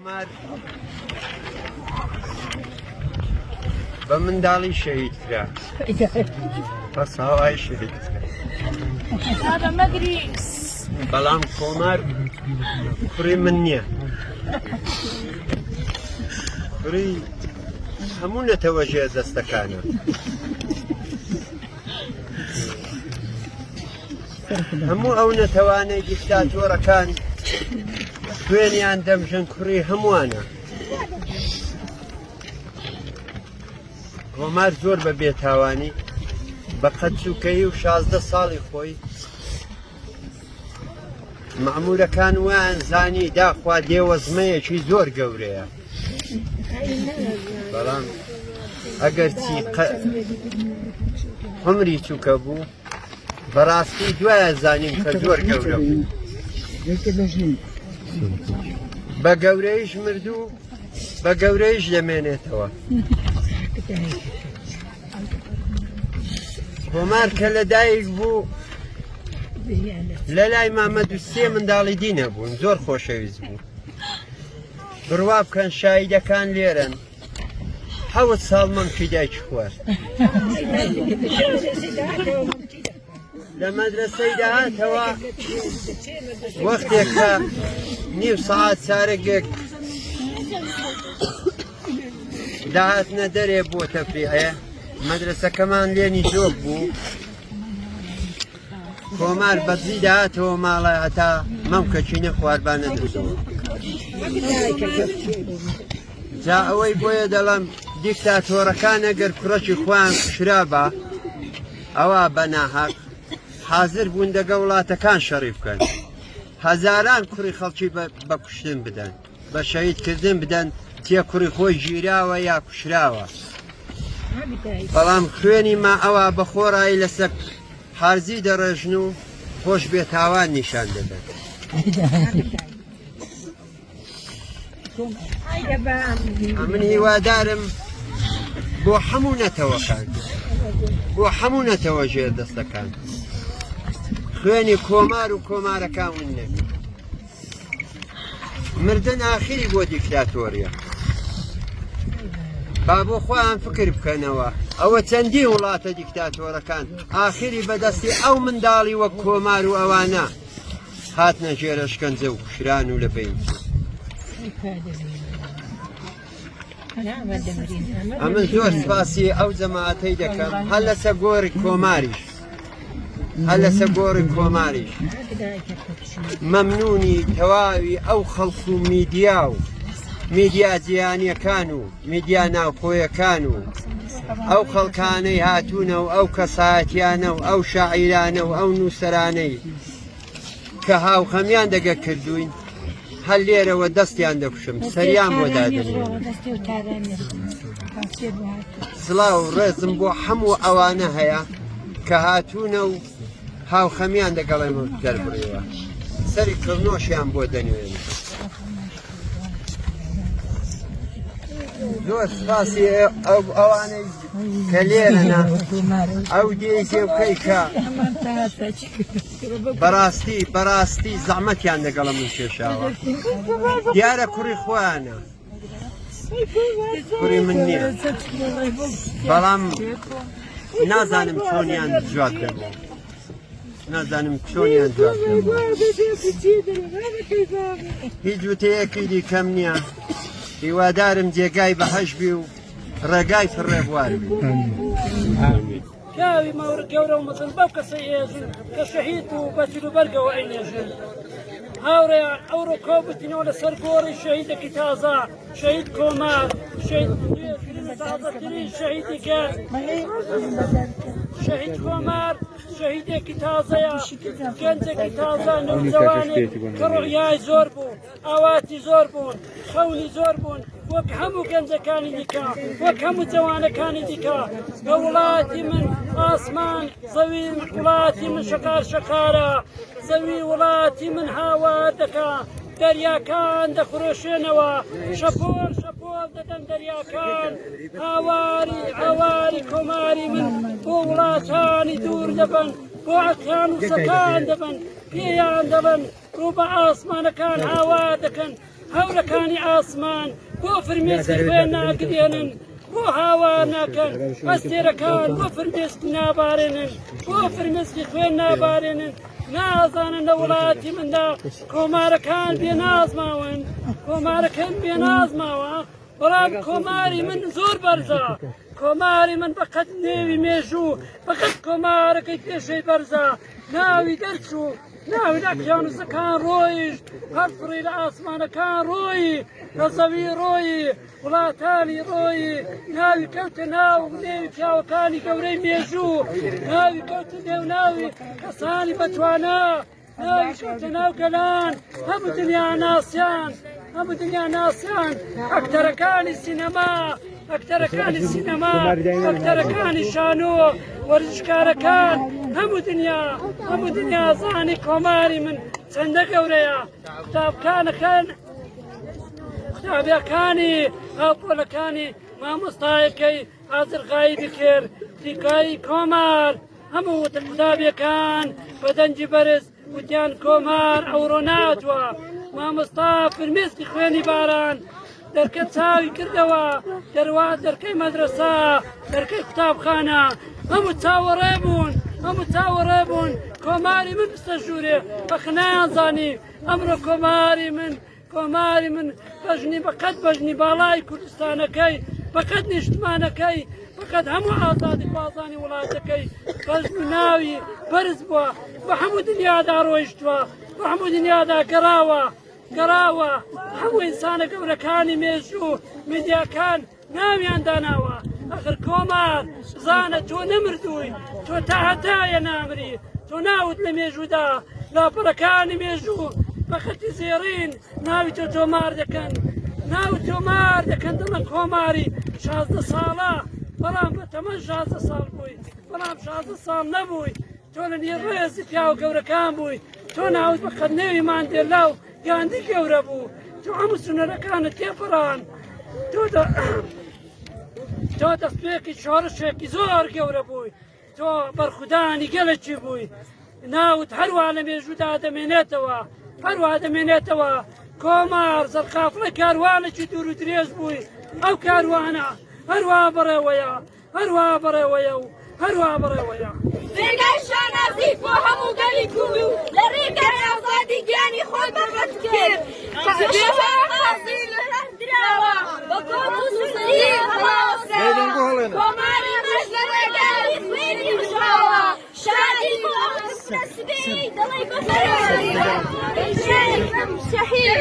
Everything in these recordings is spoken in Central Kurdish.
کۆمار بە منداڵی شەهید کرا بەس هاوای شەهید کرا بەڵام کۆمار کوڕی من نییە کوڕی هەموو نەتەوەژێ دەستەکانە هەموو ئەو نەتەوانەی دیکتاتۆرەکان خوێنیان دەمژن کوڕی هەمووانە کۆمار زۆر بە بێتاوانی بە قەچووکەی و 16 ساڵی خۆی مەعموورەکان وایان زانی داخوا دێوەزمەیەکی زۆر گەورەیە بەڵام ئەگەر چی عمری چووکە بوو بەڕاستی دوایە زانیم کە زۆر گەورە بوو بە گەورەیش مردوو بە گەورەیش دەمێنێتەوە کۆمار کە لەدایک بوو لە لای مامەد و 3 منداڵی دینە بوون زۆر خۆشەویست بوو بڕوا بکەن شایدەکان لێرن 7 ساڵ مەمکی دایکی خوارد لە مەدرسەی داهاتەوە وەختێک کە نیو سەعات چارەگێک داهاتنە دەرێ بۆ تەفریحەیە مەدرسەکەمان لێنی زۆر بوو کۆمار بەدزی داهاتەوە ماڵە هەتا مەمکەچینە خواردبانە دەستەوە جا ئەوەی بۆیە دەڵم دیکتاتۆرەکان ئەگەر کوڕەکی خۆیان کوشرابە ئەوە بە ناحەق حازر بوون دەگە وڵاتەکان شەڕی بکەن هەزاران کوڕی خەڵکی بە کوشتن بدەن بە شەهیدکردن بدەن تێ کوڕی خۆی ژیراوە یا کوشراوە بەڵام خوێنی ما ئەوە بە خۆڕایی لەسەر حارزی دەڕێژن و خۆش بێتاوان نیشان دەدەن من هیوادارم بۆ هەموو نەتەوەکان بۆ هەموو نەتەوەژێر دەستەکان خوێنی کۆمار و کۆمارەکان ون نەبی مردن ئاخری بۆ دیکتاتۆریە با بۆ خۆیان فکر بکەنەوە ئەوە چەندی وڵاتە دیکتاتۆرەکان ئاخری بەدەستی ئەو منداڵی وەک کۆمار و ئەوانە هاتنە ژێرە شکەنجە و کوشران و لە بین ئەمن زۆر سپاسی ئەو جەماعەتەی دەکەم هەر لەسەر گۆڕی کۆماریش هەر لەسەر گۆڕی کۆماریش مەمنونی تەواوی ئەو خەڵک و میدیا جیهانیەکان و میدیا ناوخۆیەکان و ئەو خەڵکانەی هاتوونە و ئەو کەسایەتیانە و ئەو شاعیرانە و ئەو نووسەرانەی کە هاوخەمیان دەگە کردوین هەر لێرەوە دەستیان دەکوشم سەریان بۆ دادنێن سڵاو ڕێزم بۆ هەموو ئەوانە هەیە کە هاتوونە و هاوخەمیان دەگەڵێمە دەربڕێەوە سەری کڕنۆشیان بۆ دەنوێن زۆر سپاسی ئەوانەی کە لێرەنە ئەو دێزێ بکەی کە بەڕاستی زەحمەتیان لەگەڵە من کێشاوە دیارە کوڕی خۆیانە کوڕی من نییە بەڵام نازانم چۆنیان جواب دەبوو نازانم چۆنیان جواب دەبوو هیچ وتەیەکی دیکەم نییە هیوادارم جێگای بەهەش بی و ڕێگای فڕێبوار بی پیاوی مەورد گەورە و مەزن بەو کەسەی هێزن کە شەهید و بەجل و بەرگەوە ئەینێژن هاوڕێیان ئەوڕۆ کۆبتینەوە لەسەر گۆڕی شەهیدێکی تازە شەهید کۆمار تازەترین شەهیدی کرد شەهید کۆمار شەهیدێکی تازەیە گەنجێکی تازە نەوجەوانێک کە ڕۆحیای زۆر بوو ئاواتی زۆر بوون خەونی زۆر بوون وەک هەموو گەنجەکانی دیکە وەک هەموو جەوانەکانی دیکە بە وڵاتی من ئاسمان زەوی وڵاتی من شەکارە زەوی وڵاتی من هاوار دەکا دەریاکان دەخرۆشێنەوە شەپۆل دەدەن دەریاکان هاواری کۆماری من بۆ وڵاتانی دوور دەبن بۆ عەکان و سەکان دەبن پێیان دەڵێن ڕوو بە ئاسمانەکان هاوار دەکەن هەورەکانی ئاسمان بۆ فرمێسکی خوێن ناگرێنن بۆ هاوار ناکەن ئەستێرەکان بۆ فرمێسکی نابارێنن بۆ فرمێسکی خوێن نابارێنن نازانن لە وڵاتی مندا کۆمارەکان بێنازماون کۆمارەکەن بێنازماوە بەڵام کۆماری من زۆر بەرزە کۆماری من بەقەت نێوی مێژوو بەقەت کۆمارەکەی پێشەی بەرزە ناوی دەرچوو ناوی لە پیانوسەکان ڕۆیش هەر فڕی لە ئاسمانەکان ڕۆی لە زەوی ڕۆی وڵاتانی ڕۆی ناوی کەوتە ناو نێوی پیاوەکانی گەورەی مێژوو ناوی کەوتە نێو ناوی کەسانی بەتوانە ناوی کەوتە ناو گەلان هەموو دنیا ناسیان هەموو دنیا ناسیان ئەکتەرەکانی سینەما ئەکتەرەکانی سینەما ئەکتەرەکانی شانۆ وەرزشکارەکان هەموو دنیا زانی کۆماری من چەندە گەورەیە قوتابیەکانی هاوپۆلەکانی مامۆستایەکەی ئازرغایی بکرد دیکایی کۆمار هەموو قوتابیەکان بەدەنجی بەرز وتیان کۆمار ئەوڕۆ ناتوە مامۆستا فرمێسکی خوێنی باران دەرکە چاوی کردەوە دەروا دەرکەی مەدرسە دەرکەی قوتابخانە هەموو چاوەڕێ بوون کۆماری من بستە ژوورێ بەخنایان زانی ئەمڕۆ کۆماری من بەژنی بەقەت بەژنی باڵای کوردستانەکەی بەقەت نیشتمانەکەی بەقەت هەموو ئازادی بازانی وڵاتەکەی بەژن و ناوی بەرز بووە بە هەموو دنیادا ڕۆیشتووە بە هەموو دنیادا گەڕاوە هەموو ئینسانە گەورەکانی مێژوو میدیاکان ناویان داناوە ئەخر کۆمار زانە تۆ نەمردووی تۆ تا هەتایە نامری تۆ ناوت لە مێژوودا لاپەڕەکانی مێژوو بە خەتی زێڕین ناوی تۆ تۆمار دەکەن دڵە کۆماری 16 ساڵە بەڵام بە تەمەن 16 ساڵ بووی بەڵام 16 ساڵ نەبووی تۆ لە نیێڕێزی پیاو گەورەکان بووی تۆ ناوت بە قەدنێوی ماندێلا و گاندی گەورە بوو تۆ هەموو سونەرەکانت تێپەڕان تۆ دەستپێکی شۆڕشێکی زۆر گەورە بووی تۆ بەرخودانی گەلێکی بووی ناوت هەروە لە مێژوودا دەمێنێتەوە کۆمار زەرقافڵە کاروانێکی دوور و درێژ بووی ئەو کاروانە هەروە بەڕێوەیە ڕێگای شانازیت بۆ هەموو گەلی کوی و لە ڕێگای ئازادی گیانی خۆت بەڕەت کرد درراوە بە کۆت و سوزی هەڵاوەسرا کۆماری مەش لە ڕێگای خوێنی بژاوە شادی بۆ سبەی دڵی بەفەرەوە شەهید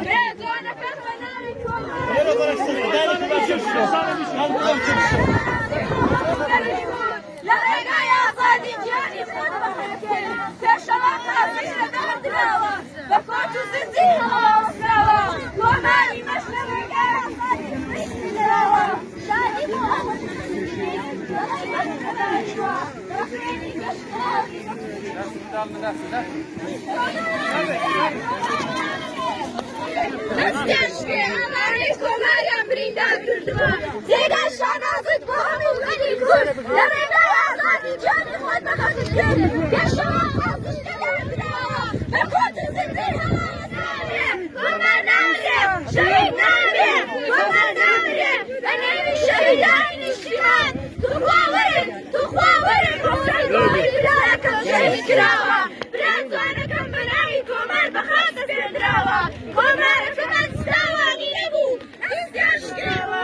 ڕێزوانەکەن بە ناوی لە ڕێگای ئازادی گیانی خۆت بەڕەت کرد پێشەوە قازی لەگەڵ دراوە بە کۆت و سوزی هەڵاوەسراوە کۆماری مەش لە ڕێگای ئازادی خوێنی بژاوە شادی بۆ دەستێشتێ ئەمانەی کۆماریان بریندار کردووە جێگای شانازت بۆ هەموو گەلی کورد لە ڕێگای ئازادی گیانی خۆت بەخەتت کرد پێشەوە قازیش لەگەڵ دراوە بە کۆت و زنجیر هەڵاوەسراوێ کۆمار نامرێ شەهید نامرێ کۆمار نامرێ بە نێوی شەهیدانی نیشتیمان توخواوەرن ڕۆژەی برایەکەم شەهید کراوە برازوانەکەم بە ناوی کۆمار بەخاتە سێنراوە کۆمارەکەمان ستاوانی نەبوو ئەستێش کراوە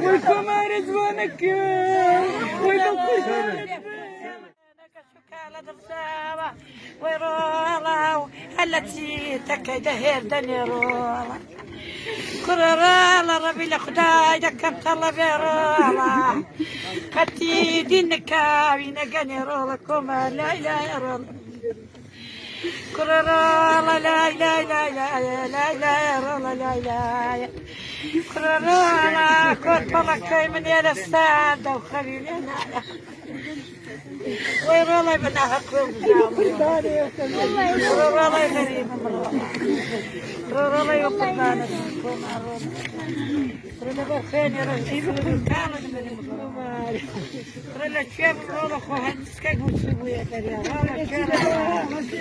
وای کۆمارە جوانەکەم وای وای ڕۆڵاو هەلە چی تەکەی دەهێر دەنێڕۆڵە کوڕەڕاڵە ڕەبی لە خودای دەکەم تەڵە بێڕۆڵە قەتی دینەکاوی نەگەنێ ڕۆڵە کۆمار لای ڕۆڵە کوڕەڕاڵە لای ڕۆڵە لای كورونا كنت بلقي من يا السادة وخليني أنا وين والله بناها كل والله غريب والله يقبلنا رنا بخير يا رجل كانوا رنا شاف والله خوها مسكين وسيبوا يا ترى والله